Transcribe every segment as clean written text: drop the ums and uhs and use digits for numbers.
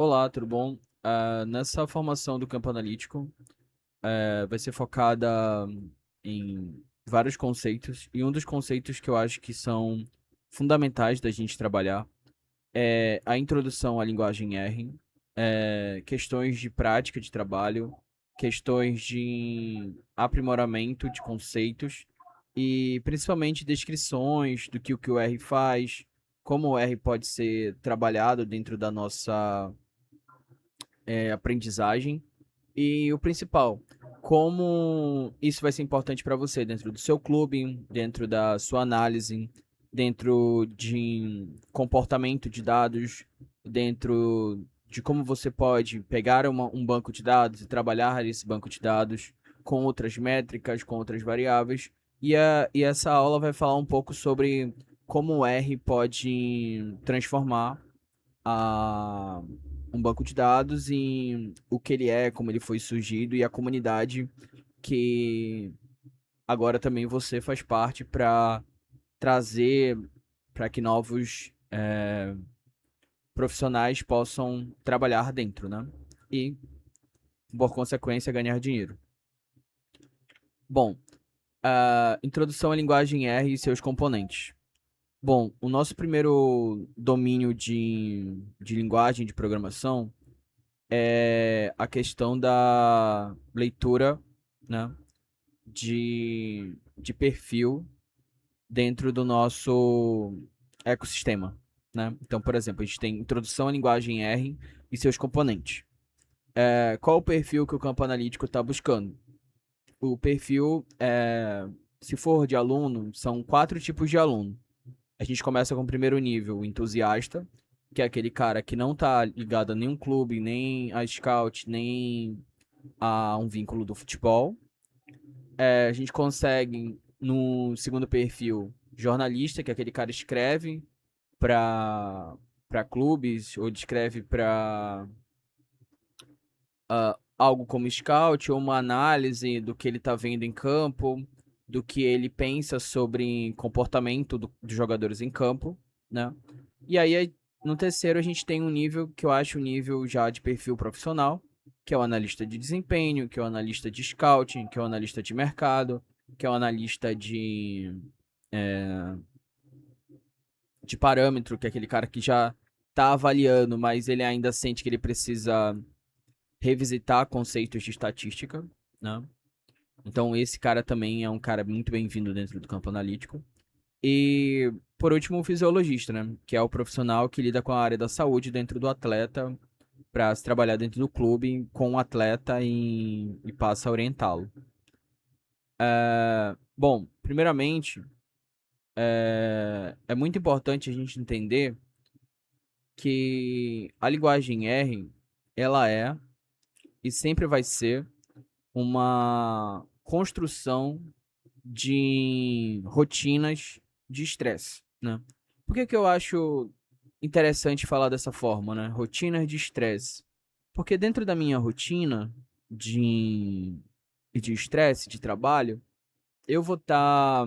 Olá, tudo bom? Nessa formação do campo analítico, vai ser focada em vários conceitos, e um dos conceitos que eu acho que são fundamentais da gente trabalhar é a introdução à linguagem R, questões de prática de trabalho, questões de aprimoramento de conceitos e principalmente descrições do que o R faz, como o R pode ser trabalhado dentro da nossa aprendizagem. E o principal, como isso vai ser importante para você dentro do seu clube, dentro da sua análise, dentro de comportamento de dados, dentro de como você pode pegar um banco de dados e trabalhar esse banco de dados com outras métricas, com outras variáveis. E essa aula vai falar um pouco sobre como o R pode transformar a um banco de dados e o que ele é, como ele foi surgido e a comunidade que agora também você faz parte para trazer para que novos profissionais possam trabalhar dentro, né? E, por consequência, ganhar dinheiro. Bom, introdução à linguagem R e seus componentes. Bom, o nosso primeiro domínio de linguagem de programação é a questão da leitura, né, de perfil dentro do nosso ecossistema, né? Então, por exemplo, a gente tem introdução à linguagem R e seus componentes. Qual o perfil que o campo analítico está buscando? O perfil, se for de aluno, são 4 tipos de aluno. A gente começa com o primeiro nível, o entusiasta, que é aquele cara que não tá ligado a nenhum clube, nem a scout, nem a um vínculo do futebol. A gente consegue, no segundo perfil, jornalista, que é aquele cara que escreve para clubes ou escreve para algo como scout ou uma análise do que ele está vendo em campo, do que ele pensa sobre comportamento dos jogadores em campo, né? E aí, no terceiro, a gente tem um nível que eu acho um nível já de perfil profissional, que é o analista de desempenho, que é o analista de scouting, que é o analista de mercado, que é o analista de parâmetro, que é aquele cara que já está avaliando, mas ele ainda sente que ele precisa revisitar conceitos de estatística, né? Então esse cara também é um cara muito bem-vindo dentro do campo analítico. E por último, o fisiologista, né? Que é o profissional que lida com a área da saúde dentro do atleta para se trabalhar dentro do clube com o atleta e passa a orientá-lo. Bom, primeiramente, é muito importante a gente entender que a linguagem R, ela é e sempre vai ser uma construção de rotinas de estresse, né? Por que eu acho interessante falar dessa forma, né? Rotinas de estresse. Porque dentro da minha rotina de de estresse, de trabalho, eu vou estar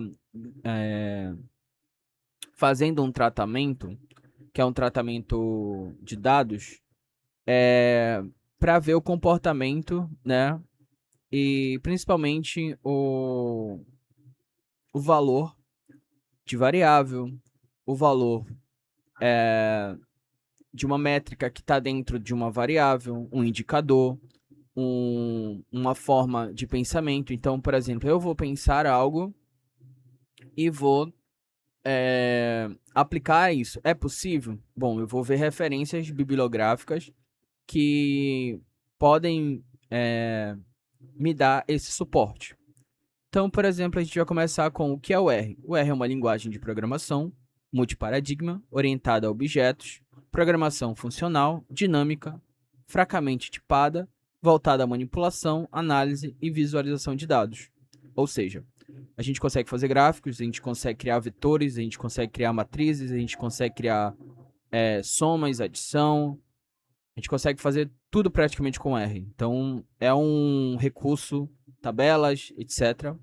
fazendo um tratamento, que é um tratamento de dados, para ver o comportamento, né? E principalmente o valor de variável, o valor de uma métrica que está dentro de uma variável, um indicador, uma forma de pensamento. Então, por exemplo, eu vou pensar algo e vou aplicar isso. É possível? Bom, eu vou ver referências bibliográficas que podem me dar esse suporte. Então, por exemplo, a gente vai começar com o que é o R. O R é uma linguagem de programação multiparadigma, orientada a objetos, programação funcional, dinâmica, fracamente tipada, voltada à manipulação, análise e visualização de dados. Ou seja, a gente consegue fazer gráficos, a gente consegue criar vetores, a gente consegue criar matrizes, a gente consegue criar somas, adição, a gente consegue fazer tudo praticamente com R. Então, é um recurso, tabelas, etc.,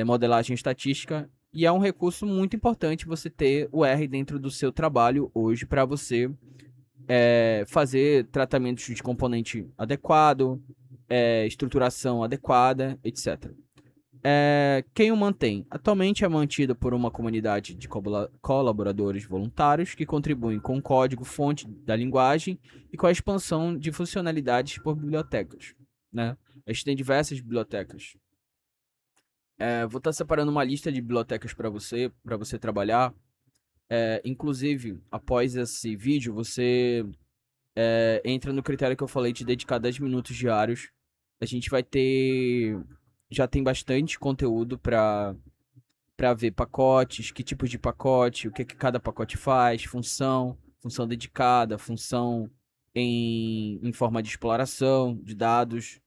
modelagem estatística, e é um recurso muito importante você ter o R dentro do seu trabalho hoje para você fazer tratamentos de componente adequado, estruturação adequada, etc. Quem o mantém? Atualmente é mantido por uma comunidade de colaboradores voluntários que contribuem com o código-fonte da linguagem e com a expansão de funcionalidades por bibliotecas, né? A gente tem diversas bibliotecas. Vou estar separando uma lista de bibliotecas para você trabalhar. Inclusive, após esse vídeo, você entra no critério que eu falei de dedicar 10 minutos diários. A gente vai ter... Já tem bastante conteúdo para ver pacotes, que tipo de pacote, o que cada pacote faz, função dedicada, função em forma de exploração de dados,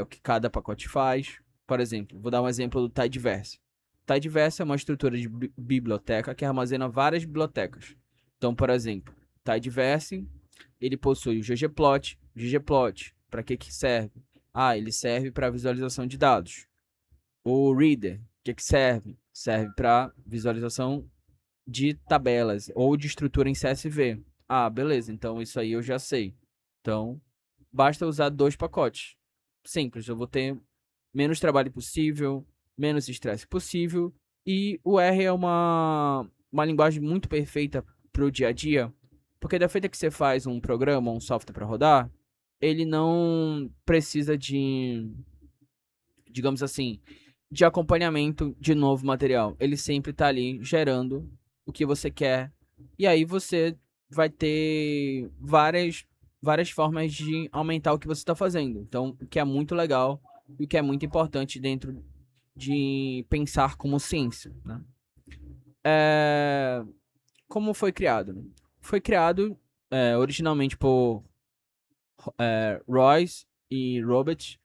o que cada pacote faz. Por exemplo, vou dar um exemplo do Tidyverse. Tidyverse é uma estrutura de biblioteca que armazena várias bibliotecas. Então, por exemplo, Tidyverse, ele possui o ggplot. ggplot, para que serve? Ele serve para visualização de dados. O Reader, que serve? Serve para visualização de tabelas ou de estrutura em CSV. Beleza, então isso aí eu já sei. Então, basta usar 2 pacotes. Simples, eu vou ter menos trabalho possível, menos estresse possível. E o R é uma linguagem muito perfeita para o dia a dia, porque da feita que você faz um programa, um software para rodar, ele não precisa de, digamos assim, de acompanhamento de novo material. Ele sempre está ali gerando o que você quer. E aí você vai ter várias formas de aumentar o que você está fazendo. Então, o que é muito legal e o que é muito importante dentro de pensar como ciência, né? Como foi criado? Foi criado originalmente por Royce e Robert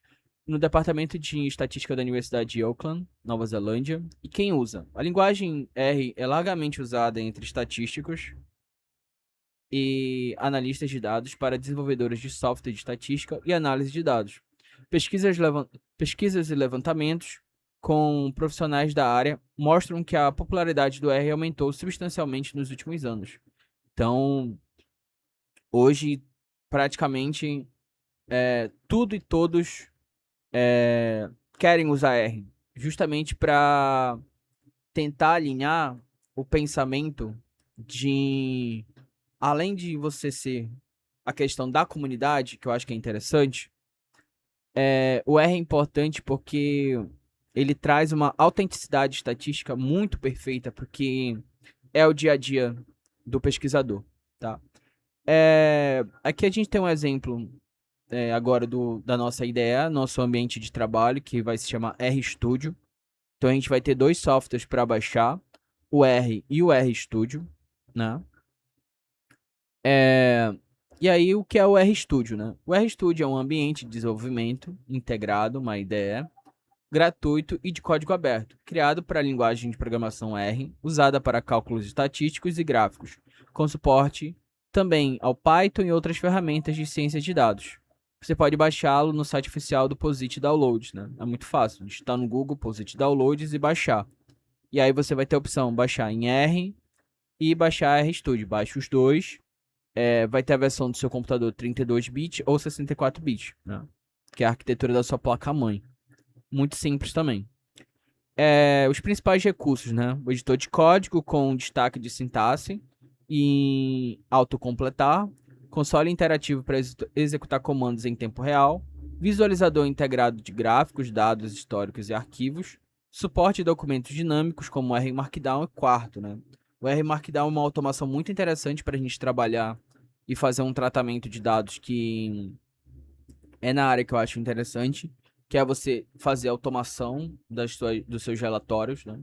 no departamento de estatística da Universidade de Auckland, Nova Zelândia. E quem usa? A linguagem R é largamente usada entre estatísticos e analistas de dados para desenvolvedores de software de estatística e análise de dados. Pesquisas e levantamentos com profissionais da área mostram que a popularidade do R aumentou substancialmente nos últimos anos. Então, hoje, praticamente, tudo e todos querem usar R, justamente para tentar alinhar o pensamento de, além de você ser a questão da comunidade, que eu acho que é interessante, o R é importante porque ele traz uma autenticidade estatística muito perfeita, porque é o dia a dia do pesquisador, tá? Aqui a gente tem um exemplo agora da nossa IDE, nosso ambiente de trabalho, que vai se chamar RStudio. Então a gente vai ter 2 softwares para baixar, o R e o RStudio, né? E aí, o que é o RStudio, né? O RStudio é um ambiente de desenvolvimento integrado, uma IDE, gratuito e de código aberto, criado para a linguagem de programação R, usada para cálculos estatísticos e gráficos, com suporte também ao Python e outras ferramentas de ciência de dados. Você pode baixá-lo no site oficial do Posit Downloads, né? É muito fácil, digitar no Google Posit Downloads e baixar. E aí você vai ter a opção baixar em R e baixar RStudio. Baixa os dois. Vai ter a versão do seu computador 32-bit ou 64-bit, né? Que é a arquitetura da sua placa-mãe. Muito simples também. Os principais recursos, né? O editor de código com destaque de sintaxe e autocompletar, console interativo para executar comandos em tempo real, visualizador integrado de gráficos, dados históricos e arquivos, suporte de documentos dinâmicos como o R Markdown e quarto, né? O R Markdown é uma automação muito interessante para a gente trabalhar e fazer um tratamento de dados que é na área que eu acho interessante, que é você fazer automação dos seus relatórios, né?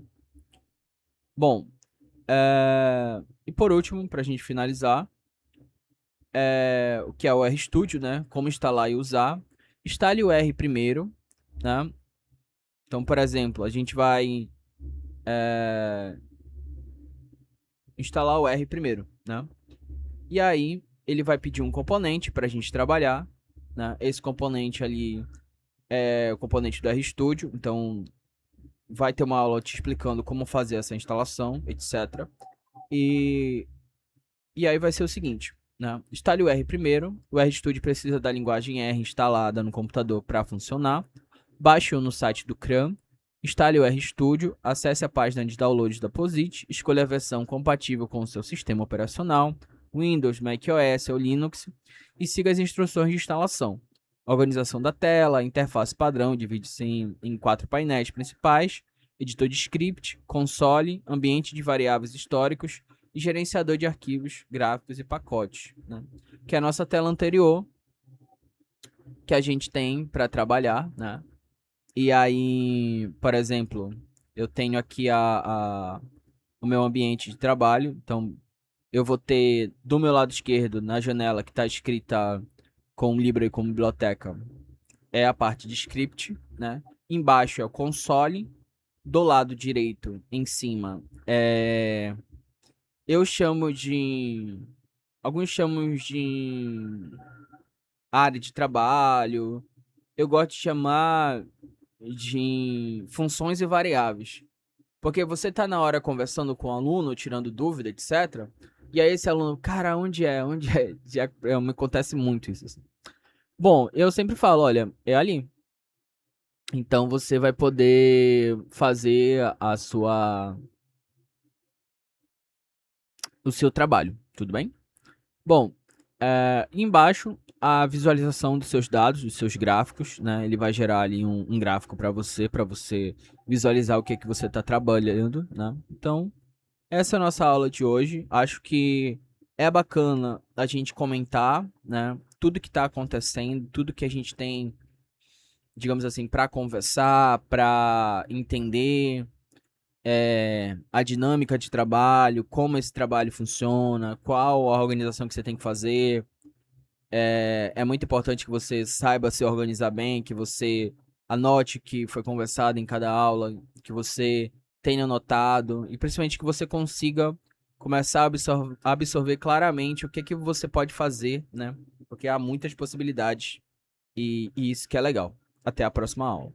Bom, e por último, para a gente finalizar, o que é o RStudio, né? Como instalar e usar. Instale o R primeiro, né? Então, por exemplo, a gente vai instalar o R primeiro, né? E aí, ele vai pedir um componente para a gente trabalhar, né? Esse componente ali é o componente do RStudio, então vai ter uma aula te explicando como fazer essa instalação, etc. E aí vai ser o seguinte, né? Instale o R primeiro. O RStudio precisa da linguagem R instalada no computador para funcionar. Baixe-o no site do CRAN. Instale o RStudio, acesse a página de download da POSIT, escolha a versão compatível com o seu sistema operacional, Windows, macOS ou Linux, e siga as instruções de instalação. Organização da tela, interface padrão, divide-se em 4 painéis principais, editor de script, console, ambiente de variáveis históricos e gerenciador de arquivos, gráficos e pacotes, né? Que é a nossa tela anterior, que a gente tem para trabalhar, né? E aí, por exemplo, eu tenho aqui o meu ambiente de trabalho. Então, eu vou ter do meu lado esquerdo, na janela que está escrita com Libra e com biblioteca, é a parte de script, né? Embaixo é o console. Do lado direito, em cima, eu chamo de... Alguns chamam de área de trabalho. Eu gosto de chamar de funções e variáveis. Porque você tá na hora conversando com o aluno, tirando dúvida, etc. E aí esse aluno, cara, onde é? Onde é? Me acontece muito isso, assim. Bom, eu sempre falo, olha, é ali. Então você vai poder fazer o seu trabalho, tudo bem? Bom, embaixo a visualização dos seus dados, dos seus gráficos, né? Ele vai gerar ali um gráfico para você visualizar o que é que você está trabalhando, né? Então, essa é a nossa aula de hoje. Acho que é bacana a gente comentar, né? Tudo que está acontecendo, tudo que a gente tem, digamos assim, para conversar, para entender a dinâmica de trabalho, como esse trabalho funciona, qual a organização que você tem que fazer. É muito importante que você saiba se organizar bem, que você anote o que foi conversado em cada aula, que você tenha anotado e principalmente que você consiga começar a absorver claramente o que é que você pode fazer, né? Porque há muitas possibilidades e isso que é legal. Até a próxima aula.